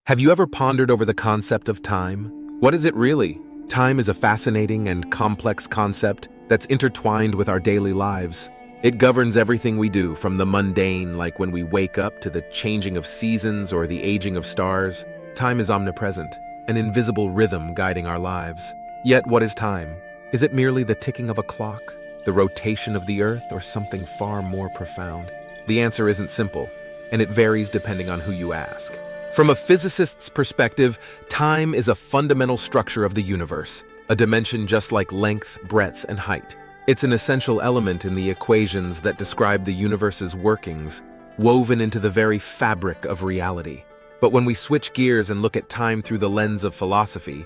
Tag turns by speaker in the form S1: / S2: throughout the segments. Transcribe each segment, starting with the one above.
S1: Have you ever pondered over the concept of time? What is it really? Time is a fascinating and complex concept that's intertwined with our daily lives. It governs everything we do, from the mundane, like when we wake up, to the changing of seasons or the aging of stars. Time is omnipresent, an invisible rhythm guiding our lives. Yet, what is time? Is it merely the ticking of a clock, the rotation of the earth, or something far more profound? The answer isn't simple, and it varies depending on who you ask. From a physicist's perspective, time is a fundamental structure of the universe, a dimension just like length, breadth, and height. It's an essential element in the equations that describe the universe's workings, woven into the very fabric of reality. But when we switch gears and look at time through the lens of philosophy,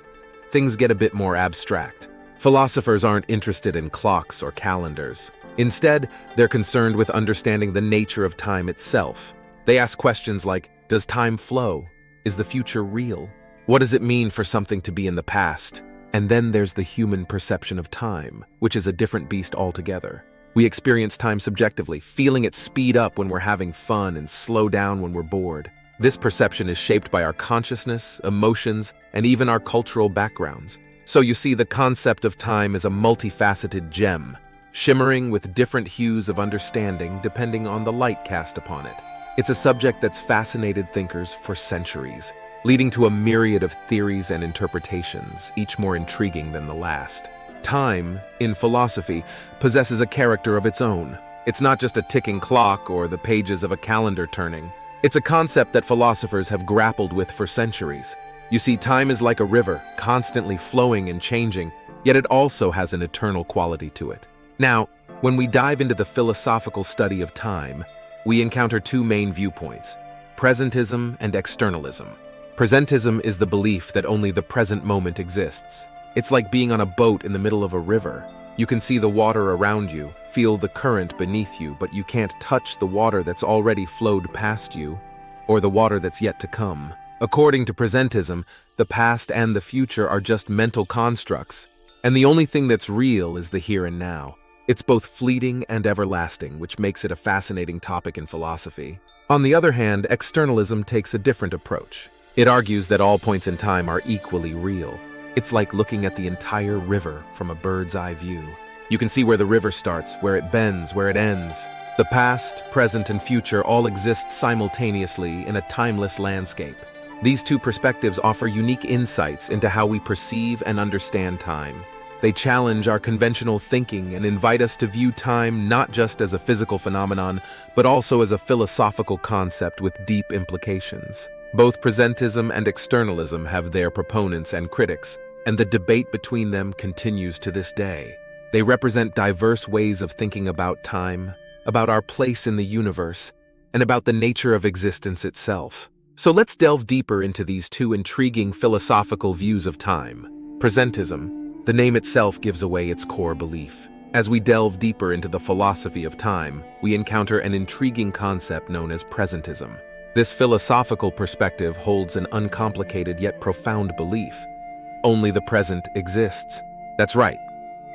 S1: things get a bit more abstract. Philosophers aren't interested in clocks or calendars. Instead, they're concerned with understanding the nature of time itself. They ask questions like, does time flow? Is the future real? What does it mean for something to be in the past? And then there's the human perception of time, which is a different beast altogether. We experience time subjectively, feeling it speed up when we're having fun and slow down when we're bored. This perception is shaped by our consciousness, emotions, and even our cultural backgrounds. So you see, the concept of time is a multifaceted gem, shimmering with different hues of understanding depending on the light cast upon it. It's a subject that's fascinated thinkers for centuries, leading to a myriad of theories and interpretations, each more intriguing than the last. Time, in philosophy, possesses a character of its own. It's not just a ticking clock or the pages of a calendar turning. It's a concept that philosophers have grappled with for centuries. You see, time is like a river, constantly flowing and changing, yet it also has an eternal quality to it. Now, when we dive into the philosophical study of time, we encounter two main viewpoints: presentism and externalism. Presentism is the belief that only the present moment exists. It's like being on a boat in the middle of a river. You can see the water around you, feel the current beneath you, but you can't touch the water that's already flowed past you, or the water that's yet to come. According to presentism, the past and the future are just mental constructs, and the only thing that's real is the here and now. It's both fleeting and everlasting, which makes it a fascinating topic in philosophy. On the other hand, externalism takes a different approach. It argues that all points in time are equally real. It's like looking at the entire river from a bird's eye view. You can see where the river starts, where it bends, where it ends. The past, present, and future all exist simultaneously in a timeless landscape. These two perspectives offer unique insights into how we perceive and understand time. They challenge our conventional thinking and invite us to view time not just as a physical phenomenon, but also as a philosophical concept with deep implications. Both presentism and externalism have their proponents and critics, and the debate between them continues to this day. They represent diverse ways of thinking about time, about our place in the universe, and about the nature of existence itself. So let's delve deeper into these two intriguing philosophical views of time. Presentism. The name itself gives away its core belief. As we delve deeper into the philosophy of time, we encounter an intriguing concept known as presentism. This philosophical perspective holds an uncomplicated yet profound belief. Only the present exists. That's right.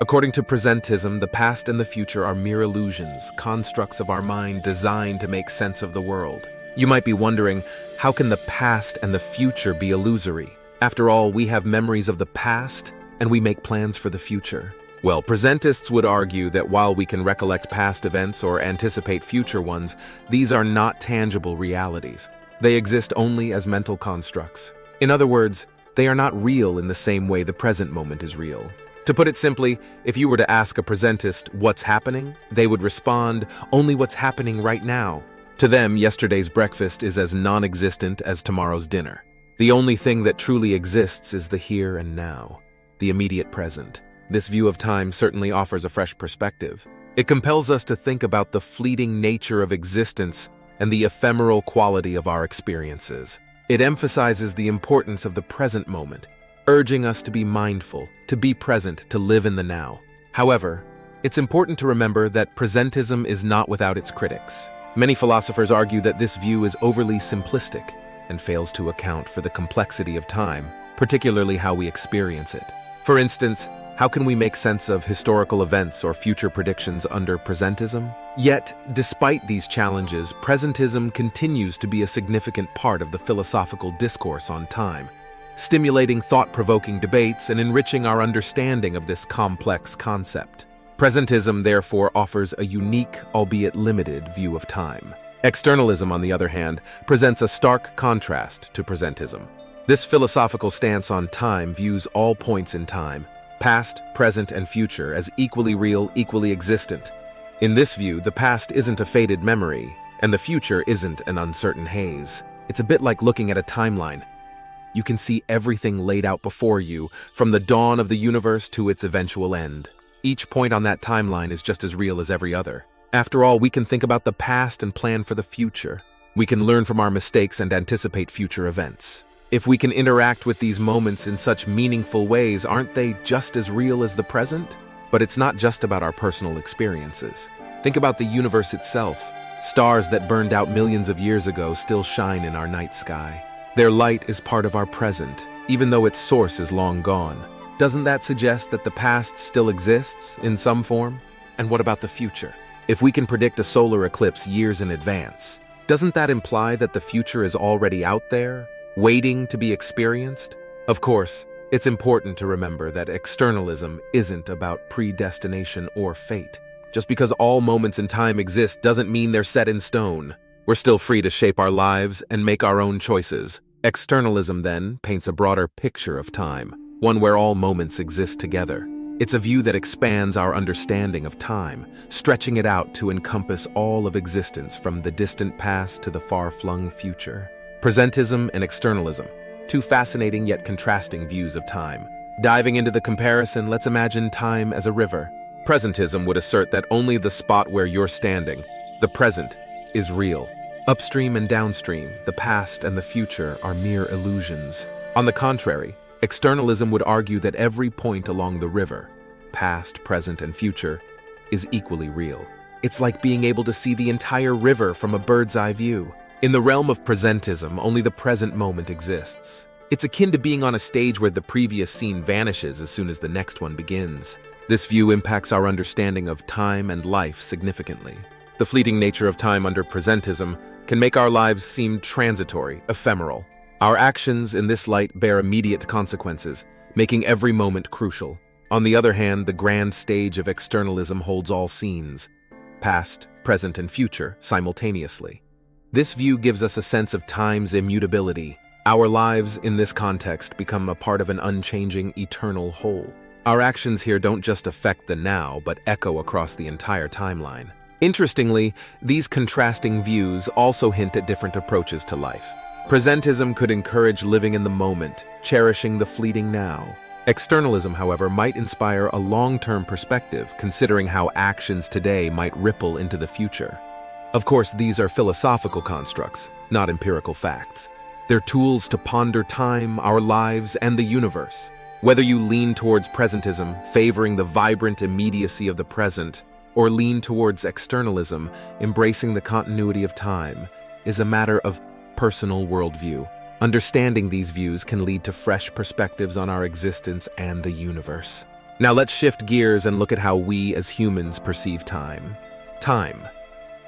S1: According to presentism, the past and the future are mere illusions, constructs of our mind designed to make sense of the world. You might be wondering, how can the past and the future be illusory? After all, we have memories of the past, and we make plans for the future. Well, presentists would argue that while we can recollect past events or anticipate future ones, these are not tangible realities. They exist only as mental constructs. In other words, they are not real in the same way the present moment is real. To put it simply, if you were to ask a presentist what's happening, they would respond, only what's happening right now. To them, yesterday's breakfast is as non-existent as tomorrow's dinner. The only thing that truly exists is the here and now, the immediate present. This view of time certainly offers a fresh perspective. It compels us to think about the fleeting nature of existence and the ephemeral quality of our experiences. It emphasizes the importance of the present moment, urging us to be mindful, to be present, to live in the now. However, it's important to remember that presentism is not without its critics. Many philosophers argue that this view is overly simplistic and fails to account for the complexity of time, particularly how we experience it. For instance, How can we make sense of historical events or future predictions under presentism? Yet, despite these challenges, presentism continues to be a significant part of the philosophical discourse on time, stimulating thought-provoking debates and enriching our understanding of this complex concept. Presentism, therefore, offers a unique, albeit limited, view of time. Externalism, on the other hand, presents a stark contrast to presentism. This philosophical stance on time views all points in time, past, present, and future, as equally real, equally existent. In this view, the past isn't a faded memory, and the future isn't an uncertain haze. It's a bit like looking at a timeline. You can see everything laid out before you, from the dawn of the universe to its eventual end. Each point on that timeline is just as real as every other. After all, we can think about the past and plan for the future. We can learn from our mistakes and anticipate future events. If we can interact with these moments in such meaningful ways, aren't they just as real as the present? But it's not just about our personal experiences. Think about the universe itself. Stars that burned out millions of years ago still shine in our night sky. Their light is part of our present, even though its source is long gone. Doesn't that suggest that the past still exists in some form? And what about the future? If we can predict a solar eclipse years in advance, doesn't that imply that the future is already out there, waiting to be experienced? Of course, it's important to remember that externalism isn't about predestination or fate. Just because all moments in time exist doesn't mean they're set in stone. We're still free to shape our lives and make our own choices. Externalism, then, paints a broader picture of time, one where all moments exist together. It's a view that expands our understanding of time, stretching it out to encompass all of existence from the distant past to the far-flung future. Presentism and externalism, two fascinating yet contrasting views of time. Diving into the comparison, let's imagine time as a river. Presentism would assert that only the spot where you're standing, the present, is real. Upstream and downstream, the past and the future are mere illusions. On the contrary, externalism would argue that every point along the river, past, present, and future, is equally real. It's like being able to see the entire river from a bird's-eye view. In the realm of presentism, only the present moment exists. It's akin to being on a stage where the previous scene vanishes as soon as the next one begins. This view impacts our understanding of time and life significantly. The fleeting nature of time under presentism can make our lives seem transitory, ephemeral. Our actions in this light bear immediate consequences, making every moment crucial. On the other hand, the grand stage of externalism holds all scenes, past, present, and future, simultaneously. This view gives us a sense of time's immutability. Our lives, in this context, become a part of an unchanging, eternal whole. Our actions here don't just affect the now, but echo across the entire timeline. Interestingly, these contrasting views also hint at different approaches to life. Presentism could encourage living in the moment, cherishing the fleeting now. Externalism, however, might inspire a long-term perspective, considering how actions today might ripple into the future. Of course, these are philosophical constructs, not empirical facts. They're tools to ponder time, our lives, and the universe. Whether you lean towards presentism, favoring the vibrant immediacy of the present, or lean towards externalism, embracing the continuity of time, is a matter of personal worldview. Understanding these views can lead to fresh perspectives on our existence and the universe. Now let's shift gears and look at how we as humans perceive time. Time.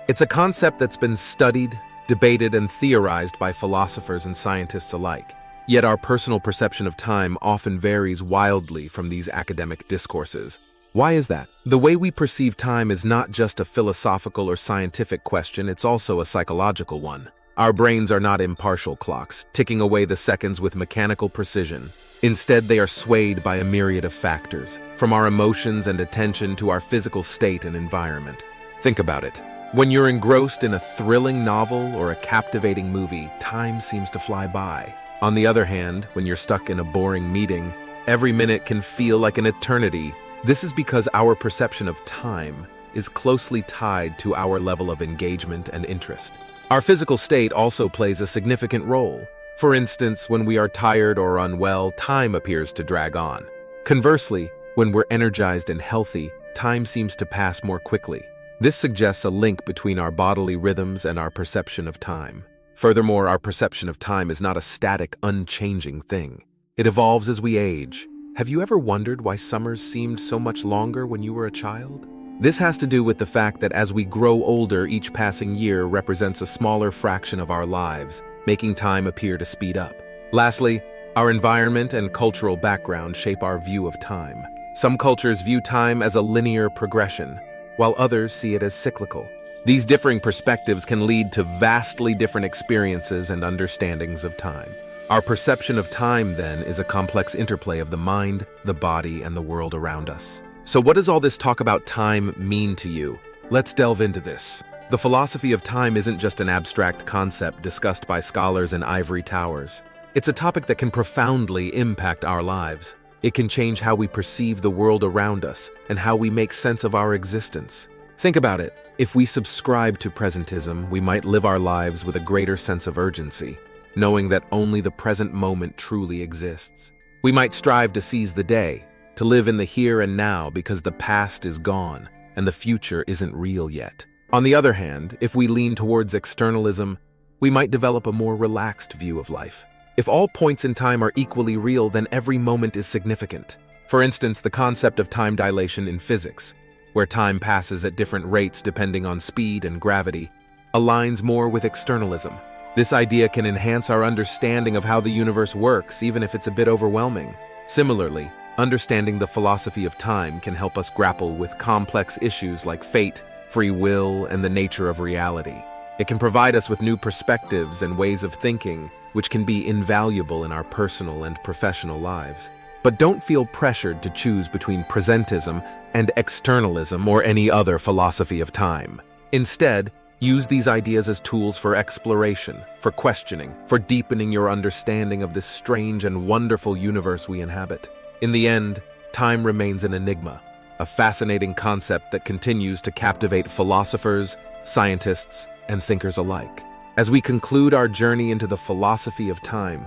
S1: It's a concept that's been studied, debated, and theorized by philosophers and scientists alike. Yet our personal perception of time often varies wildly from these academic discourses. Why is that? The way we perceive time is not just a philosophical or scientific question, it's also a psychological one. Our brains are not impartial clocks, ticking away the seconds with mechanical precision. Instead, they are swayed by a myriad of factors, from our emotions and attention to our physical state and environment. Think about it. When you're engrossed in a thrilling novel or a captivating movie, time seems to fly by. On the other hand, when you're stuck in a boring meeting, every minute can feel like an eternity. This is because our perception of time is closely tied to our level of engagement and interest. Our physical state also plays a significant role. For instance, when we are tired or unwell, time appears to drag on. Conversely, when we're energized and healthy, time seems to pass more quickly. This suggests a link between our bodily rhythms and our perception of time. Furthermore, our perception of time is not a static, unchanging thing. It evolves as we age. Have you ever wondered why summers seemed so much longer when you were a child? This has to do with the fact that as we grow older, each passing year represents a smaller fraction of our lives, making time appear to speed up. Lastly, our environment and cultural background shape our view of time. Some cultures view time as a linear progression, while others see it as cyclical. These differing perspectives can lead to vastly different experiences and understandings of time. Our perception of time, then, is a complex interplay of the mind, the body, and the world around us. So what does all this talk about time mean to you? Let's delve into this. The philosophy of time isn't just an abstract concept discussed by scholars in ivory towers. It's a topic that can profoundly impact our lives. It can change how we perceive the world around us and how we make sense of our existence. Think about it. If we subscribe to presentism, we might live our lives with a greater sense of urgency, knowing that only the present moment truly exists. We might strive to seize the day, to live in the here and now because the past is gone and the future isn't real yet. On the other hand, if we lean towards externalism, we might develop a more relaxed view of life. If all points in time are equally real, then every moment is significant. For instance, the concept of time dilation in physics, where time passes at different rates depending on speed and gravity, aligns more with externalism. This idea can enhance our understanding of how the universe works, even if it's a bit overwhelming. Similarly, understanding the philosophy of time can help us grapple with complex issues like fate, free will, and the nature of reality. It can provide us with new perspectives and ways of thinking, which can be invaluable in our personal and professional lives. But don't feel pressured to choose between presentism and externalism or any other philosophy of time. Instead, use these ideas as tools for exploration, for questioning, for deepening your understanding of this strange and wonderful universe we inhabit. In the end, time remains an enigma, a fascinating concept that continues to captivate philosophers, scientists, and thinkers alike. As we conclude our journey into the philosophy of time,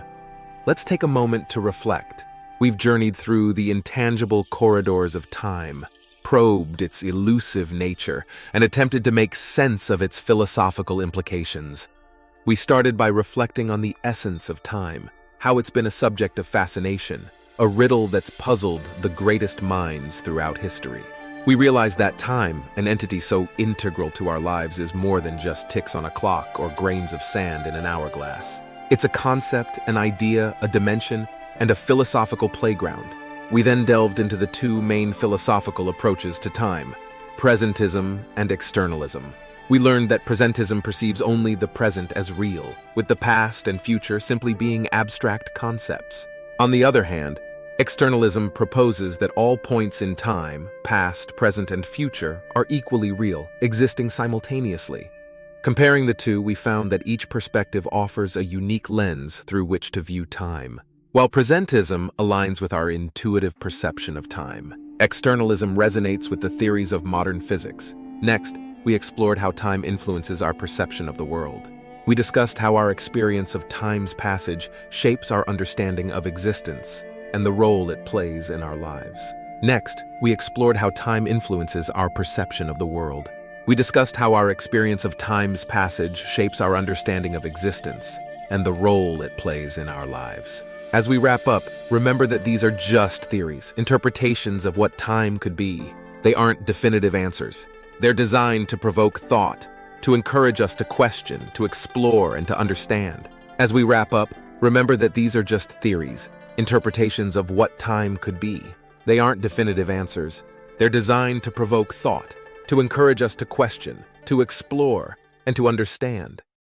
S1: let's take a moment to reflect. We've journeyed through the intangible corridors of time, probed its elusive nature, and attempted to make sense of its philosophical implications. We started by reflecting on the essence of time, how it's been a subject of fascination, a riddle that's puzzled the greatest minds throughout history. We realized that time, an entity so integral to our lives, is more than just ticks on a clock or grains of sand in an hourglass. It's a concept, an idea, a dimension, and a philosophical playground. We then delved into the two main philosophical approaches to time, presentism and externalism. We learned that presentism perceives only the present as real, with the past and future simply being abstract concepts. On the other hand, externalism proposes that all points in time, past, present, and future, are equally real, existing simultaneously. Comparing the two, we found that each perspective offers a unique lens through which to view time. While presentism aligns with our intuitive perception of time, externalism resonates with the theories of modern physics. Next, we explored how time influences our perception of the world. We discussed how our experience of time's passage shapes our understanding of existence and the role it plays in our lives. Next, we explored how time influences our perception of the world. We discussed how our experience of time's passage shapes our understanding of existence and the role it plays in our lives. As we wrap up, remember that these are just theories, interpretations of what time could be. They aren't definitive answers. They're designed to provoke thought, to encourage us to question, to explore, and to understand. As we wrap up, remember that these are just theories, interpretations of what time could be. They aren't definitive answers. They're designed to provoke thought, to encourage us to question, to explore, and to understand.